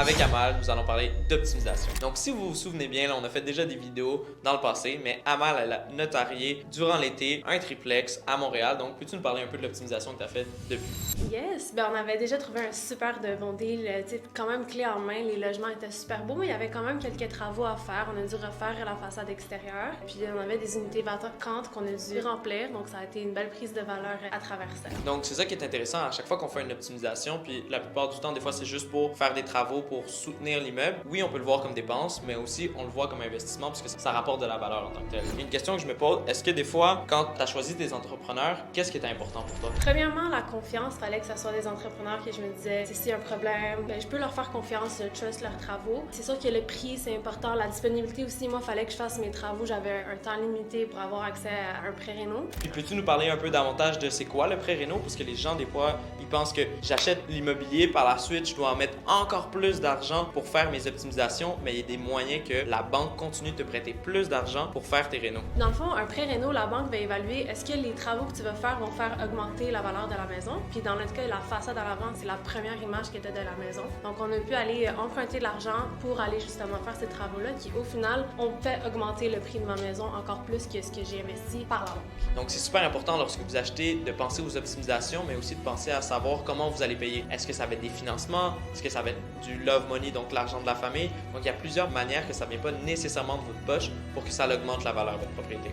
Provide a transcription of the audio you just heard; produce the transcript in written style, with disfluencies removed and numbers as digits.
Avec Amal, nous allons parler d'optimisation. Donc, si vous vous souvenez bien, là, on a fait déjà des vidéos dans le passé, mais Amal, elle a notarié durant l'été un triplex à Montréal. Donc, peux-tu nous parler un peu de l'optimisation que tu as faite depuis? Yes, ben on avait déjà trouvé un super de bon deal, quand même clé en main, les logements étaient super beaux, mais il y avait quand même quelques travaux à faire. On a dû refaire la façade extérieure, puis on avait des unités vacantes qu'on a dû remplir, donc ça a été une belle prise de valeur à travers ça. Donc, c'est ça qui est intéressant à chaque fois qu'on fait une optimisation, puis la plupart du temps, des fois, c'est juste pour faire des travaux pour soutenir l'immeuble. Oui, on peut le voir comme dépense, mais aussi on le voit comme investissement parce que ça rapporte de la valeur en tant que tel. Une question que je me pose, est-ce que des fois, quand tu as choisi tes entrepreneurs, qu'est-ce qui est important pour toi? Premièrement, la confiance, fallait que ce soit des entrepreneurs que je me disais, s'il y a un problème, ben, je peux leur faire confiance, je trust leurs travaux. C'est sûr que le prix, c'est important, la disponibilité aussi. Moi, fallait que je fasse mes travaux, j'avais un temps limité pour avoir accès à un prêt réno. Puis peux-tu nous parler un peu davantage de c'est quoi le prêt réno? Parce que les gens, des fois, ils pensent que j'achète l'immobilier, par la suite, je dois en mettre encore plus d'argent pour faire mes optimisations, mais il y a des moyens que la banque continue de te prêter plus d'argent pour faire tes rénos. Dans le fond, un prêt réno, la banque va évaluer est-ce que les travaux que tu vas faire vont faire augmenter la valeur de la maison. Puis dans notre cas, la façade à l'avant, c'est la première image qui était de la maison. Donc on a pu aller emprunter de l'argent pour aller justement faire ces travaux-là qui, au final, ont fait augmenter le prix de ma maison encore plus que ce que j'ai investi par la banque. Donc c'est super important lorsque vous achetez de penser aux optimisations, mais aussi de penser à savoir comment vous allez payer. Est-ce que ça va être des financements? Est-ce que ça va être du love money, donc l'argent de la famille? Donc il y a plusieurs manières que ça ne vient pas nécessairement de votre poche pour que ça augmente la valeur de votre propriété.